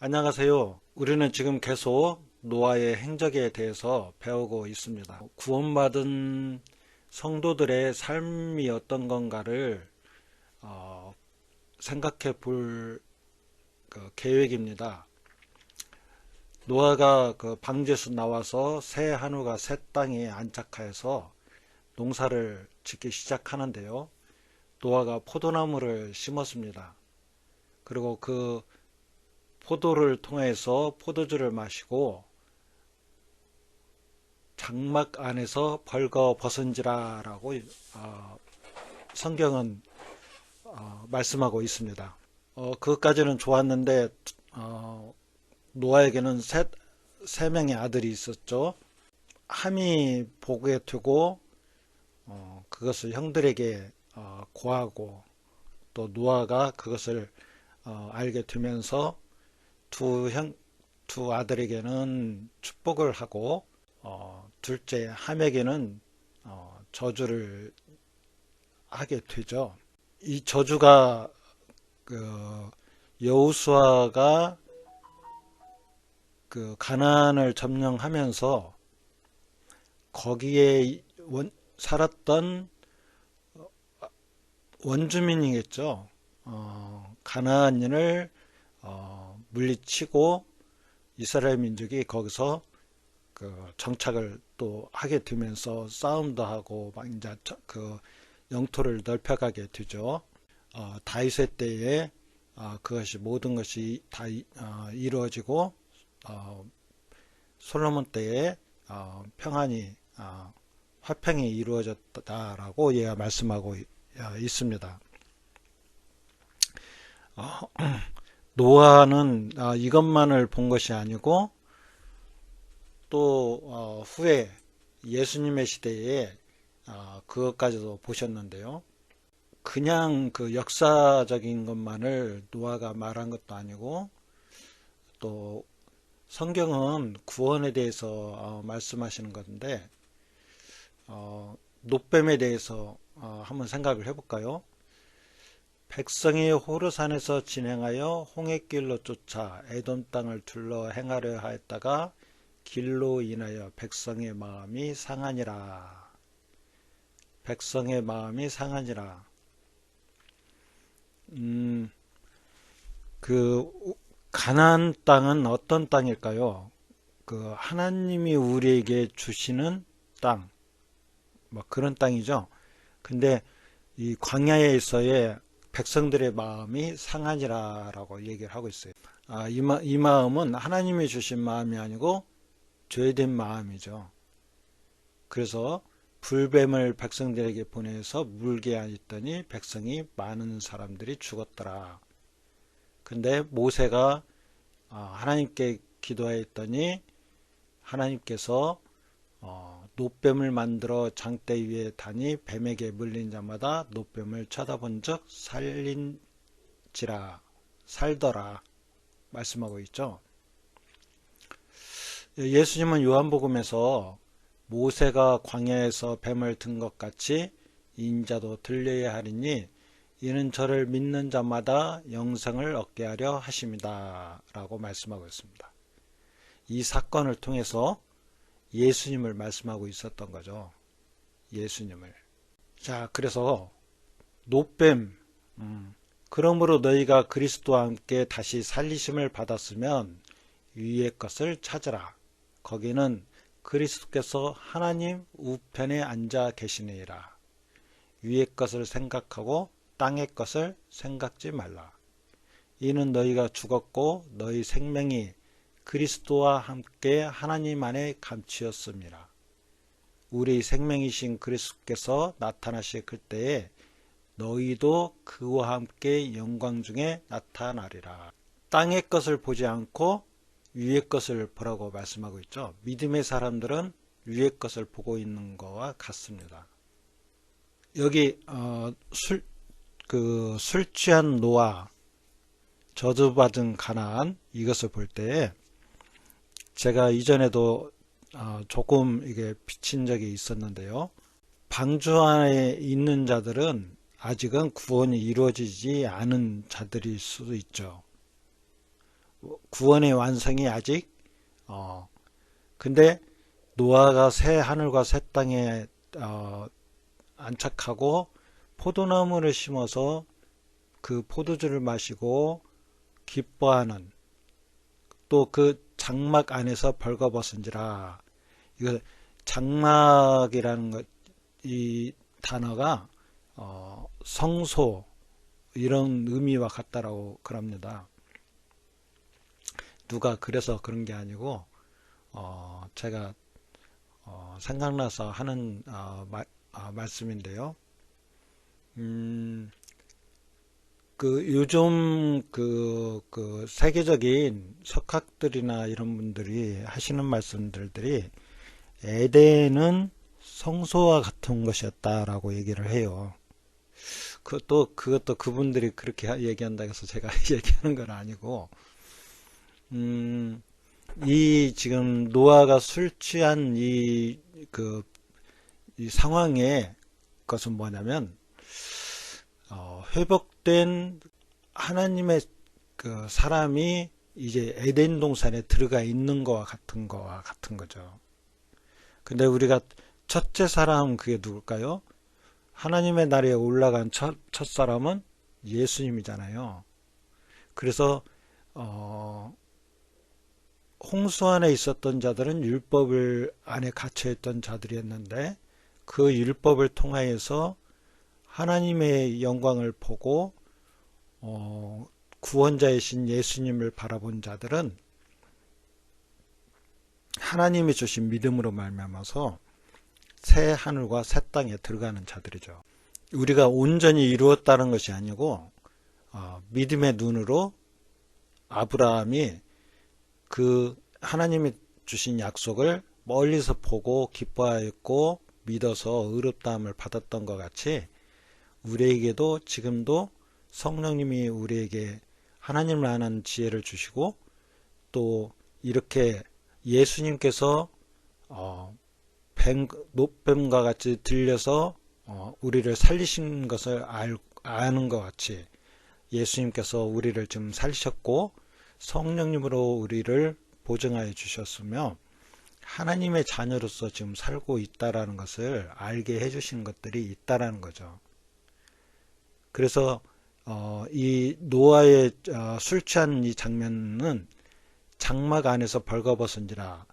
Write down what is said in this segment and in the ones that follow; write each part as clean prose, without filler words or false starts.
안녕하세요. 우리는 지금 계속 노아의 행적에 대해서 배우고 있습니다. 구원받은 성도들의 삶이 어떤 건가를 생각해 볼 계획입니다. 노아가 방주에서 나와서 새 한우가 새 땅에 안착하여서 농사를 짓기 시작하는데요. 노아가 포도나무를 심었습니다. 그리고 그 포도를 통해서 포도주를 마시고 장막 안에서 벌거벗은지라라고 성경은 말씀하고 있습니다. 그것까지는 좋았는데 노아에게는 세 명의 아들이 있었죠. 함이 보게 되고 그것을 형들에게 고하고 또 노아가 그것을 알게 되면서 두 아들에게는 축복을 하고 둘째 함에게는 저주를 하게 되죠. 이 저주가 여호수아가 가나안을 점령하면서 거기에 살았던 원주민이겠죠. 가나안인을 물리치고 이스라엘 민족이 거기서 정착을 또 하게 되면서 싸움도 하고 막 이제 영토를 넓혀가게 되죠. 다윗의 때에 그것이 모든 것이 다 이루어지고 솔로몬 때에 평안이 화평이 이루어졌다라고 얘가 말씀하고 있습니다. 노아는 이것만을 본 것이 아니고 또 후에 예수님의 시대에 그것까지도 보셨는데요. 그냥 그 역사적인 것만을 노아가 말한 것도 아니고 또 성경은 구원에 대해서 말씀하시는 건데 놋뱀에 대해서 한번 생각을 해볼까요? 백성이 호르산에서 진행하여 홍해길로 쫓아 에돔 땅을 둘러 행하려 하였다가 길로 인하여 백성의 마음이 상하니라. 백성의 마음이 상하니라. 가나안 땅은 어떤 땅일까요? 하나님이 우리에게 주시는 땅, 뭐 그런 땅이죠. 근데 이 광야에서의 백성들의 마음이 상하니라라고 얘기를 하고 있어요. 이 마음은 하나님이 주신 마음이 아니고 죄된 마음이죠. 그래서 불뱀을 백성들에게 보내서 물게 하였더니 백성이 많은 사람들이 죽었더라. 근데 모세가 하나님께 기도하였더니 하나님께서 놋뱀을 만들어 장대 위에 다니 뱀에게 물린 자마다 놋뱀을 쳐다본 적 살더라 말씀하고 있죠. 예수님은 요한복음에서 모세가 광야에서 뱀을 든 것 같이 인자도 들려야 하리니 이는 저를 믿는 자마다 영생을 얻게 하려 하심이다 라고 말씀하고 있습니다. 이 사건을 통해서 예수님을 말씀하고 있었던 거죠. 예수님을. 자, 그래서 놋뱀, 그러므로 너희가 그리스도와 함께 다시 살리심을 받았으면 위의 것을 찾으라. 거기는 그리스도께서 하나님 우편에 앉아 계시니라. 위의 것을 생각하고 땅의 것을 생각지 말라. 이는 너희가 죽었고 너희 생명이 그리스도와 함께 하나님 안에 감추었습니다. 우리 생명이신 그리스도께서 나타나실 그때에 너희도 그와 함께 영광 중에 나타나리라. 땅의 것을 보지 않고 위의 것을 보라고 말씀하고 있죠. 믿음의 사람들은 위의 것을 보고 있는 것과 같습니다. 여기 술 취한 노아, 저주받은 가나안 이것을 볼 때 제가 이전에도 조금 이게 비친 적이 있었는데요. 방주 안에 있는 자들은 아직은 구원이 이루어지지 않은 자들일 수도 있죠. 구원의 완성이 아직 근데 노아가 새 하늘과 새 땅에 안착하고 포도나무를 심어서 그 포도주를 마시고 기뻐하는 또 그 장막 안에서 벌거벗은지라. 이거 장막이라는 것, 이 단어가 성소 이런 의미와 같다라고 그럽니다. 누가 그래서 그런 게 아니고 제가 생각나서 하는 말씀인데요. 요즘 그 세계적인 석학들이나 이런 분들이 하시는 말씀들이 에덴은 성소와 같은 것이었다라고 얘기를 해요. 그것도 그분들이 그렇게 얘기한다고 해서 제가 얘기하는 건 아니고, 이 지금 노아가 술 취한 이 상황의 것은 뭐냐면, 회복된 하나님의 그 사람이 이제 에덴 동산에 들어가 있는 거와 같은 거죠. 근데 우리가 첫째 사람 그게 누굴까요? 하나님의 나라에 올라간 첫 사람은 예수님이잖아요. 그래서 홍수 안에 있었던 자들은 율법을 안에 갇혀있던 자들이었는데 그 율법을 통하여서 하나님의 영광을 보고 구원자이신 예수님을 바라본 자들은 하나님이 주신 믿음으로 말미암아서 새 하늘과 새 땅에 들어가는 자들이죠. 우리가 온전히 이루었다는 것이 아니고 믿음의 눈으로 아브라함이 그 하나님이 주신 약속을 멀리서 보고 기뻐하였고 믿어서 의롭다함을 받았던 것 같이 우리에게도 지금도 성령님이 우리에게 하나님을 아는 지혜를 주시고 또 이렇게 예수님께서 노뱀과 같이 들려서 우리를 살리신 것을 아는 것 같이 예수님께서 우리를 지금 살리셨고 성령님으로 우리를 보증하여 주셨으며 하나님의 자녀로서 지금 살고 있다라는 것을 알게 해주신 것들이 있다라는 거죠. 그래서 이 노아의 술 취한 이 장면은 장막 안에서 벌거벗은지라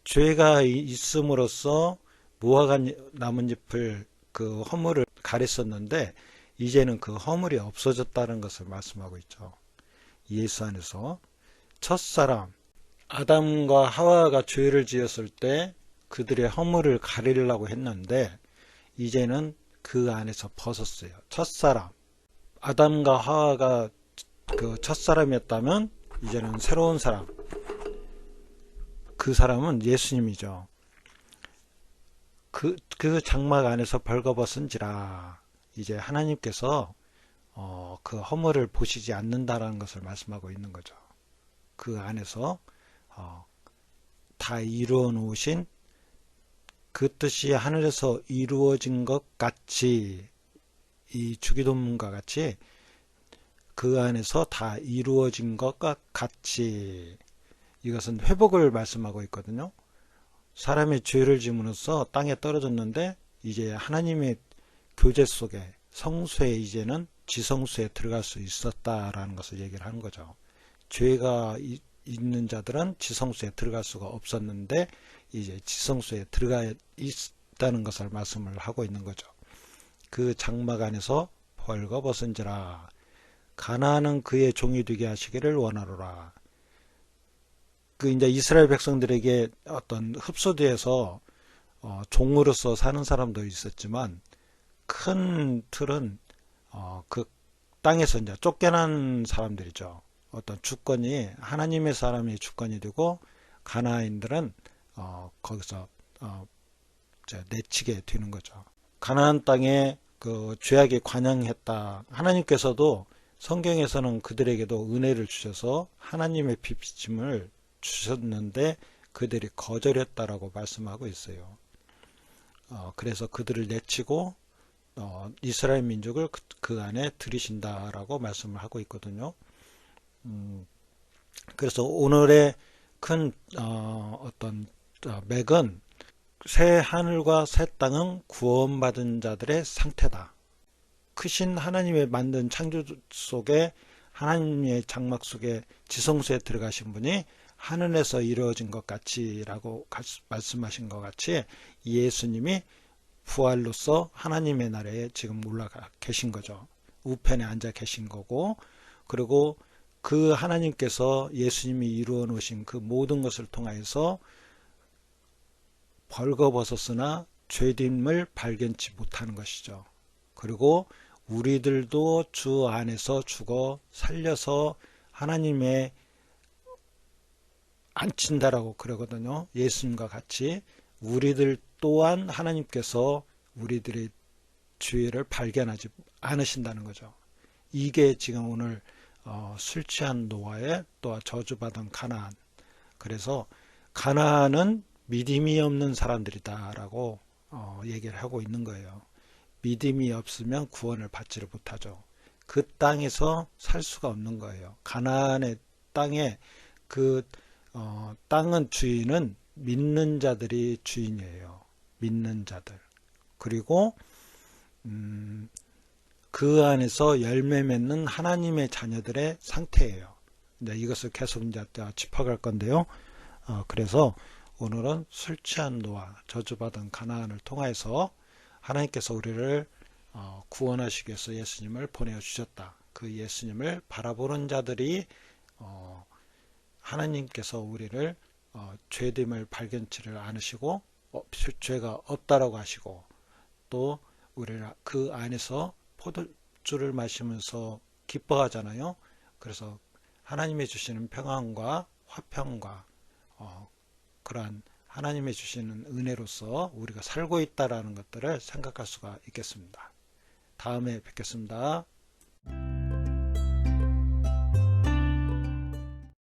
죄가 있음으로써 무화과 나뭇잎을 그 허물을 가렸었는데 이제는 그 허물이 없어졌다는 것을 말씀하고 있죠. 예수 안에서 첫사람 아담과 하와가 죄를 지었을 때 그들의 허물을 가리려고 했는데 이제는 그 안에서 벗었어요. 첫사람 아담과 하와가 그 첫사람이었다면 이제는 새로운 사람 그 사람은 예수님이죠. 그 장막 안에서 벌거벗은지라 이제 하나님께서 그 허물을 보시지 않는다라는 것을 말씀하고 있는 거죠. 그 안에서 다 이루어 놓으신 그 뜻이 하늘에서 이루어진 것 같이 이 주기도문과 같이 그 안에서 다 이루어진 것과 같이 이것은 회복을 말씀하고 있거든요. 사람의 죄를 지음으로써 땅에 떨어졌는데 이제 하나님의 교제 속에 성소에 이제는 지성소에 들어갈 수 있었다라는 것을 얘기를 하는 거죠. 죄가 있는 자들은 지성소에 들어갈 수가 없었는데 이제 지성소에 들어가 있다는 것을 말씀을 하고 있는 거죠. 그 장막 안에서 벌거벗은지라 가나안은 그의 종이 되게 하시기를 원하노라. 그 이제 이스라엘 백성들에게 어떤 흡수돼서 종으로서 사는 사람도 있었지만 큰 틀은 그 땅에서 이제 쫓겨난 사람들이죠. 어떤 주권이 하나님의 사람이 주권이 되고 가나안인들은 거기서 내치게 되는 거죠. 가나안 땅에 그 죄악에 관영했다. 하나님께서도 성경에서는 그들에게도 은혜를 주셔서 하나님의 비침을 주셨는데 그들이 거절했다라고 말씀하고 있어요. 그래서 그들을 내치고 이스라엘 민족을 그 안에 들이신다라고 말씀을 하고 있거든요. 그래서 오늘의 큰 어떤 맥은 새 하늘과 새 땅은 구원받은 자들의 상태다. 크신 하나님의 만든 창조 속에 하나님의 장막 속에 지성소에 들어가신 분이 하늘에서 이루어진 것 같이라고 말씀하신 것 같이 예수님이 부활로서 하나님의 나라에 지금 올라가 계신 거죠. 우편에 앉아 계신 거고, 그리고 그 하나님께서 예수님이 이루어 놓으신 그 모든 것을 통하여서 벌거벗었으나 죄됨을 발견치 못하는 것이죠. 그리고 우리들도 주 안에서 죽어 살려서 하나님의 앉힌다라고 그러거든요. 예수님과 같이 우리들 또한 하나님께서 우리들의 죄를 발견하지 않으신다는 거죠. 이게 지금 오늘 술 취한 노아의 또 저주받은 가나안. 그래서 가나안은 믿음이 없는 사람들이다라고 얘기를 하고 있는 거예요. 믿음이 없으면 구원을 받지를 못하죠. 그 땅에서 살 수가 없는 거예요. 가나안의 땅에 그 땅은 주인은 믿는 자들이 주인이에요. 믿는 자들. 그리고 그 안에서 열매 맺는 하나님의 자녀들의 상태예요. 이제 이것을 계속 이제 짚어갈 건데요. 그래서 오늘은 술 취한 노아, 저주받은 가나안을 통해서 하나님께서 우리를 구원하시기 위해서 예수님을 보내주셨다. 그 예수님을 바라보는 자들이 하나님께서 우리를 죄됨을 발견치를 않으시고 죄가 없다라고 하시고 또 우리를 그 안에서 포도주를 마시면서 기뻐하잖아요. 그래서 하나님이 주시는 평안과 화평과 그러한 하나님이 주시는 은혜로서 우리가 살고 있다라는 것들을 생각할 수가 있겠습니다. 다음에 뵙겠습니다.